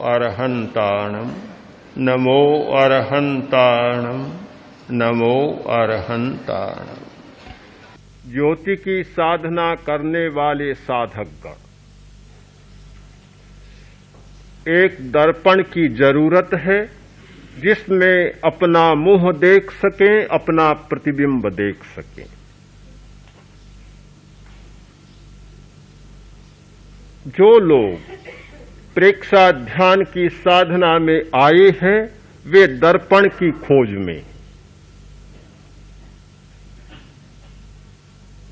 अरहन्ताणं नमो अरहन्ताणं नमो अरहन्ताणं। ज्योति की साधना करने वाले साधकगण एक दर्पण की जरूरत है जिसमें अपना मुंह देख सकें, अपना प्रतिबिंब देख सकें। जो लोग प्रेक्षा ध्यान की साधना में आए हैं वे दर्पण की खोज में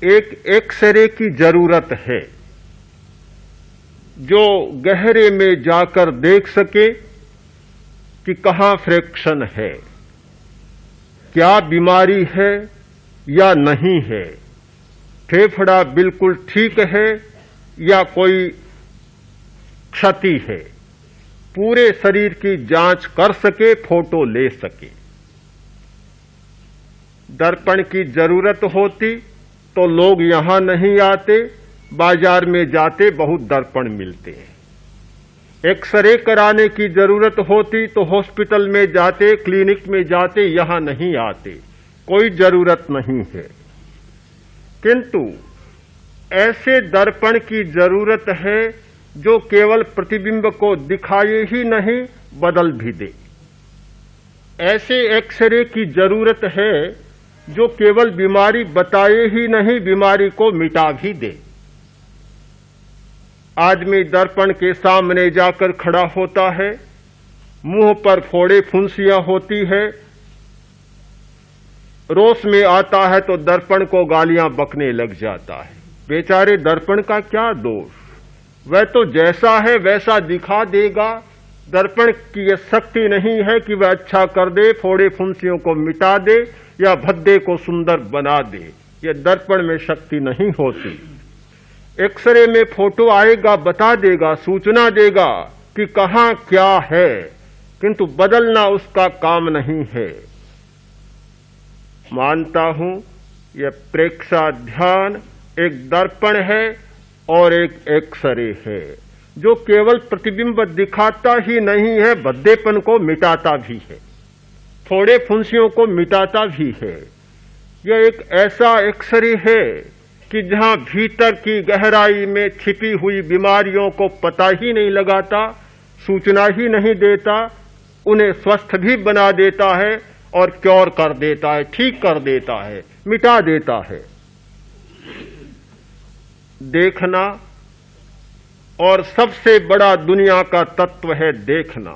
एक एक्सरे की जरूरत है जो गहरे में जाकर देख सके कि कहां फ्रैक्शन है, क्या बीमारी है या नहीं है, फेफड़ा बिल्कुल ठीक है या कोई क्षति है। पूरे शरीर की जांच कर सके, फोटो ले सके। दर्पण की जरूरत होती तो लोग यहां नहीं आते, बाजार में जाते बहुत दर्पण मिलते हैं। एक्सरे कराने की जरूरत होती तो हॉस्पिटल में जाते, क्लिनिक में जाते, यहां नहीं आते, कोई जरूरत नहीं है। किंतु ऐसे दर्पण की जरूरत है जो केवल प्रतिबिंब को दिखाए ही नहीं बदल भी दे। ऐसे एक्सरे की जरूरत है जो केवल बीमारी बताए ही नहीं बीमारी को मिटा भी दे। आदमी दर्पण के सामने जाकर खड़ा होता है, मुंह पर फोड़े फुंसियां होती है, रोष में आता है तो दर्पण को गालियां बकने लग जाता है। बेचारे दर्पण का क्या दोष, वह तो जैसा है वैसा दिखा देगा। दर्पण की यह शक्ति नहीं है कि वह अच्छा कर दे, फोड़े फुंसियों को मिटा दे या भद्दे को सुंदर बना दे। यह दर्पण में शक्ति नहीं होती। एक्सरे में फोटो आएगा, बता देगा, सूचना देगा कि कहां क्या है, किंतु बदलना उसका काम नहीं है। मानता हूं यह प्रेक्षा ध्यान एक दर्पण है और एक एक्सरे है जो केवल प्रतिबिंब दिखाता ही नहीं है, भद्देपन को मिटाता भी है, थोड़े फुंसियों को मिटाता भी है। यह एक ऐसा एक्सरे है कि जहां भीतर की गहराई में छिपी हुई बीमारियों को पता ही नहीं लगाता, सूचना ही नहीं देता, उन्हें स्वस्थ भी बना देता है और क्योर कर देता है, ठीक कर देता है, मिटा देता है। देखना और सबसे बड़ा दुनिया का तत्व है देखना।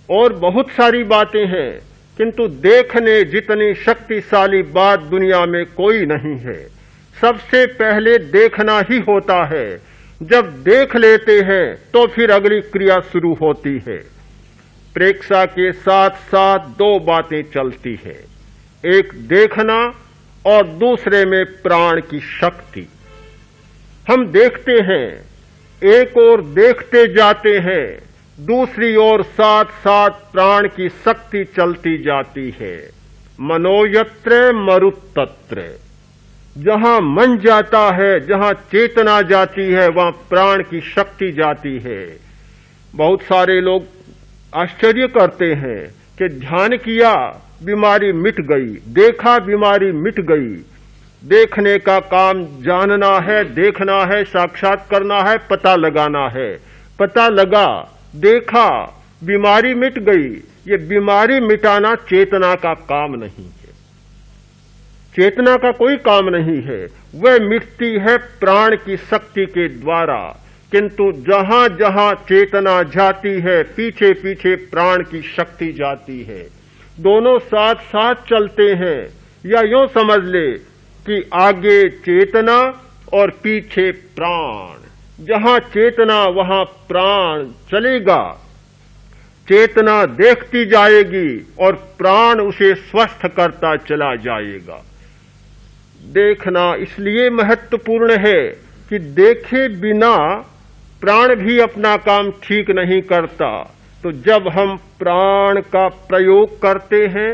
और बहुत सारी बातें हैं किंतु देखने जितनी शक्तिशाली बात दुनिया में कोई नहीं है। सबसे पहले देखना ही होता है। जब देख लेते हैं तो फिर अगली क्रिया शुरू होती है। प्रेक्षा के साथ साथ दो बातें चलती है, एक देखना और दूसरे में प्राण की शक्ति। हम देखते हैं, एक ओर देखते जाते हैं, दूसरी ओर साथ साथ प्राण की शक्ति चलती जाती है। मनोयत्र मरुतत्र, जहां मन जाता है, जहां चेतना जाती है, वहां प्राण की शक्ति जाती है। बहुत सारे लोग आश्चर्य करते हैं कि ध्यान किया बीमारी मिट गई, देखा बीमारी मिट गई। देखने का काम जानना है, देखना है, साक्षात करना है, पता लगाना है। पता लगा, देखा, बीमारी मिट गई। ये बीमारी मिटाना चेतना का काम नहीं है, चेतना का कोई काम नहीं है। वह मिटती है प्राण की शक्ति के द्वारा। किंतु जहां जहां चेतना जाती है पीछे पीछे प्राण की शक्ति जाती है। दोनों साथ साथ चलते हैं। या यूं समझ ले कि आगे चेतना और पीछे प्राण। जहां चेतना वहां प्राण चलेगा। चेतना देखती जाएगी और प्राण उसे स्वस्थ करता चला जाएगा। देखना इसलिए महत्वपूर्ण है कि देखे बिना प्राण भी अपना काम ठीक नहीं करता। तो जब हम प्राण का प्रयोग करते हैं,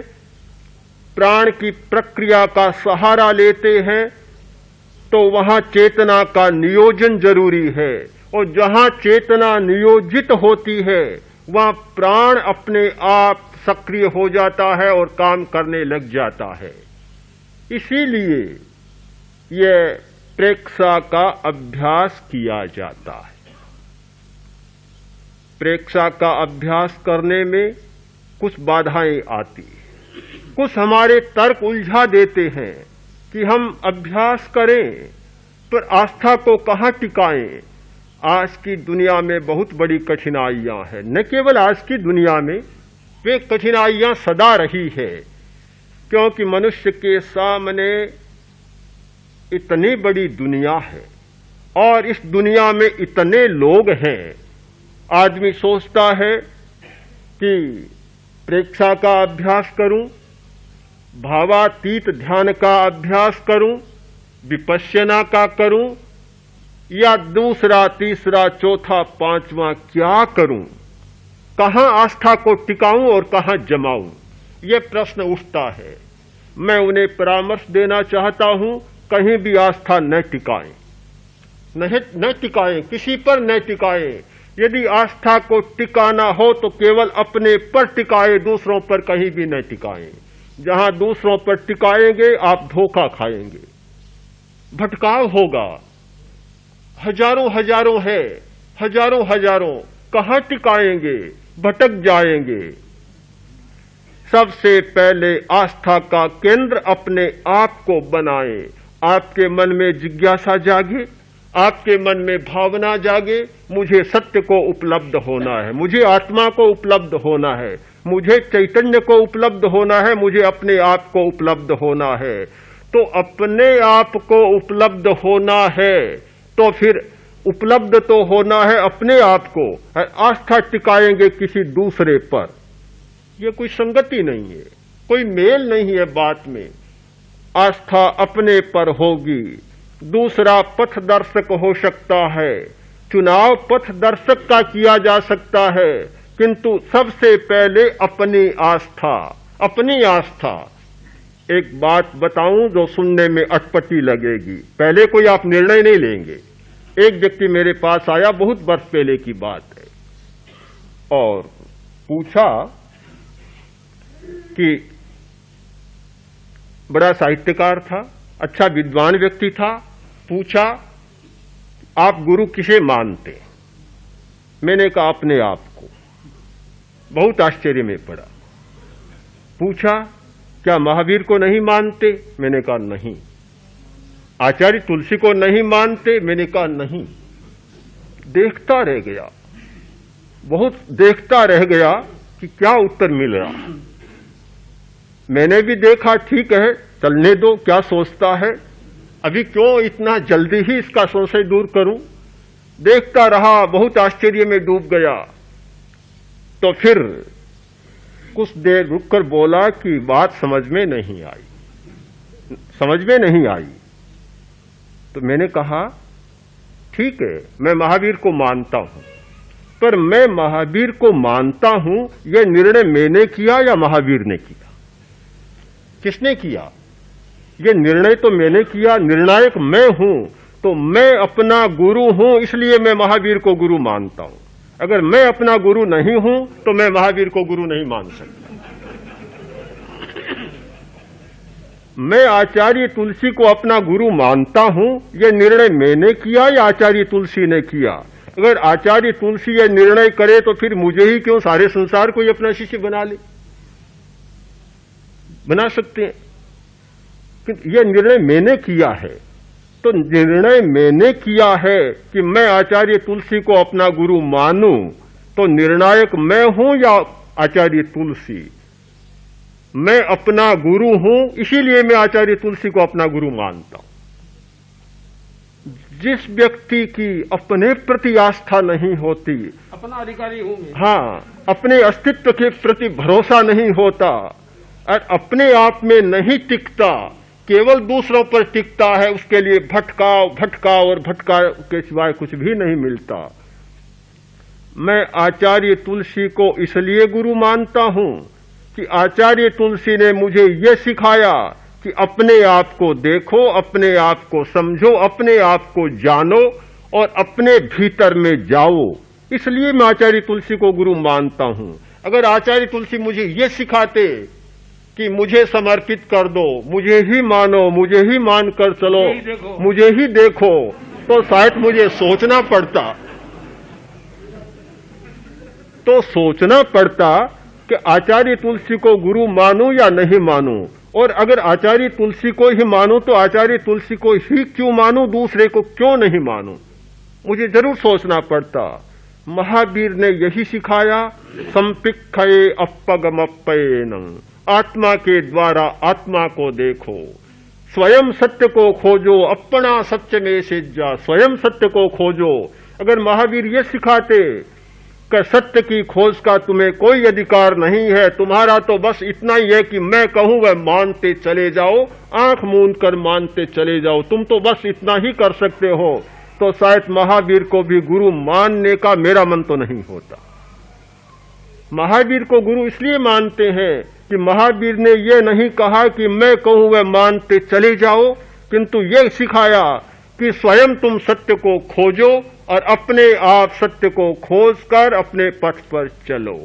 प्राण की प्रक्रिया का सहारा लेते हैं, तो वहां चेतना का नियोजन जरूरी है। और जहां चेतना नियोजित होती है वहां प्राण अपने आप सक्रिय हो जाता है और काम करने लग जाता है। इसीलिए यह प्रेक्षा का अभ्यास किया जाता है। प्रेक्षा का अभ्यास करने में कुछ बाधाएं आती हैं, कुछ हमारे तर्क उलझा देते हैं कि हम अभ्यास करें पर आस्था को कहां टिकाएं। आज की दुनिया में बहुत बड़ी कठिनाइयां हैं। न केवल आज की दुनिया में, वे कठिनाइयां सदा रही है, क्योंकि मनुष्य के सामने इतनी बड़ी दुनिया है और इस दुनिया में इतने लोग हैं। आदमी सोचता है कि प्रेक्षा का अभ्यास करूं, भावातीत ध्यान का अभ्यास करूं, विपश्यना का करूं, या दूसरा, तीसरा, चौथा, पांचवा क्या करूं, कहां आस्था को टिकाऊं और कहां जमाऊं, ये प्रश्न उठता है। मैं उन्हें परामर्श देना चाहता हूं, कहीं भी आस्था न टिकाएं, न टिकाएं, किसी पर न टिकाएं। यदि आस्था को टिकाना हो तो केवल अपने पर टिकाएं, दूसरों पर कहीं भी न टिकाएं। जहां दूसरों पर टिकाएंगे आप धोखा खाएंगे, भटकाव होगा। हजारों हजारों है, हजारों हजारों, कहां टिकाएंगे, भटक जाएंगे। सबसे पहले आस्था का केंद्र अपने आप को बनाएं। आपके मन में जिज्ञासा जागे, आपके मन में भावना जागे, मुझे सत्य को उपलब्ध होना है, मुझे आत्मा को उपलब्ध होना है, मुझे चैतन्य को उपलब्ध होना है, मुझे अपने आप को उपलब्ध होना है। तो अपने आप को उपलब्ध होना है तो फिर उपलब्ध तो होना है अपने आप को, आस्था टिकाएंगे किसी दूसरे पर, यह कोई संगति नहीं है, कोई मेल नहीं है बात में। आस्था अपने पर होगी, दूसरा पथ दर्शक हो सकता है, चुनाव पथ दर्शक का किया जा सकता है, किंतु सबसे पहले अपनी आस्था, अपनी आस्था। एक बात बताऊं जो सुनने में अटपटी लगेगी, पहले कोई आप निर्णय नहीं लेंगे। एक व्यक्ति मेरे पास आया, बहुत वर्ष पहले की बात है, और पूछा कि बड़ा साहित्यकार था, अच्छा विद्वान व्यक्ति था, पूछा आप गुरु किसे मानते? मैंने कहा अपने आप को। बहुत आश्चर्य में पड़ा। पूछा क्या महावीर को नहीं मानते? मैंने कहा नहीं। आचार्य तुलसी को नहीं मानते? मैंने कहा नहीं। देखता रह गया, बहुत देखता रह गया कि क्या उत्तर मिल रहा। मैंने भी देखा, ठीक है चलने दो, क्या सोचता है, अभी क्यों इतना जल्दी ही इसका संशय दूर करूं। देखता रहा, बहुत आश्चर्य में डूब गया। तो फिर कुछ देर रुककर बोला कि बात समझ में नहीं आई, समझ में नहीं आई। तो मैंने कहा ठीक है, मैं महावीर को मानता हूं, पर मैं महावीर को मानता हूं, यह निर्णय मैंने किया या महावीर ने किया? किसने किया? यह निर्णय तो मैंने किया, निर्णायक मैं हूं, तो मैं अपना गुरु हूं, इसलिए मैं महावीर को गुरु मानता हूं। अगर मैं अपना गुरु नहीं हूं तो मैं महावीर को गुरु नहीं मान सकता। मैं आचार्य तुलसी को अपना गुरु मानता हूं, यह निर्णय मैंने किया या आचार्य तुलसी ने किया? अगर आचार्य तुलसी यह निर्णय करे तो फिर मुझे ही क्यों, सारे संसार को ही अपना शिष्य बना ले, बना सकते हैं। यह निर्णय मैंने किया है, तो निर्णय मैंने किया है कि मैं आचार्य तुलसी को अपना गुरु मानूं, तो निर्णायक मैं हूं या आचार्य तुलसी? मैं अपना गुरु हूं, इसीलिए मैं आचार्य तुलसी को अपना गुरु मानता हूं। जिस व्यक्ति की अपने प्रति आस्था नहीं होती, अपना अधिकारी हूं मैं, हाँ, अपने अस्तित्व के प्रति भरोसा नहीं होता और अपने आप में नहीं टिकता, केवल दूसरों पर टिकता है, उसके लिए भटकाव भटकाव और भटकाव के सिवाय कुछ भी नहीं मिलता। मैं आचार्य तुलसी को इसलिए गुरु मानता हूं कि आचार्य तुलसी ने मुझे यह सिखाया कि अपने आप को देखो, अपने आप को समझो, अपने आप को जानो और अपने भीतर में जाओ। इसलिए मैं आचार्य तुलसी को गुरु मानता हूं। अगर आचार्य तुलसी मुझे ये सिखाते कि मुझे समर्पित कर दो, मुझे ही मानो, मुझे ही मानकर चलो, मुझे ही देखो, तो शायद मुझे सोचना पड़ता कि आचार्य तुलसी को गुरु मानूं या नहीं मानूं। और अगर आचार्य तुलसी को ही मानूं तो आचार्य तुलसी को ही क्यों मानूं, दूसरे को क्यों नहीं मानूं, मुझे जरूर सोचना पड़ता। महावीर ने यही सिखाया, संपिक्षये अपगमप्येन, आत्मा के द्वारा आत्मा को देखो, स्वयं सत्य को खोजो, अपना सत्य में सिज्जा, स्वयं सत्य को खोजो। अगर महावीर ये सिखाते कि सत्य की खोज का तुम्हें कोई अधिकार नहीं है, तुम्हारा तो बस इतना ही है कि मैं कहूं वह मानते चले जाओ, आंख मूंद कर मानते चले जाओ, तुम तो बस इतना ही कर सकते हो, तो शायद महावीर को भी गुरु मानने का मेरा मन तो नहीं होता। महावीर को गुरु इसलिए मानते हैं कि महावीर ने यह नहीं कहा कि मैं कहूं वह मानते चले जाओ, किंतु यह सिखाया कि स्वयं तुम सत्य को खोजो और अपने आप सत्य को खोजकर अपने पथ पर चलो।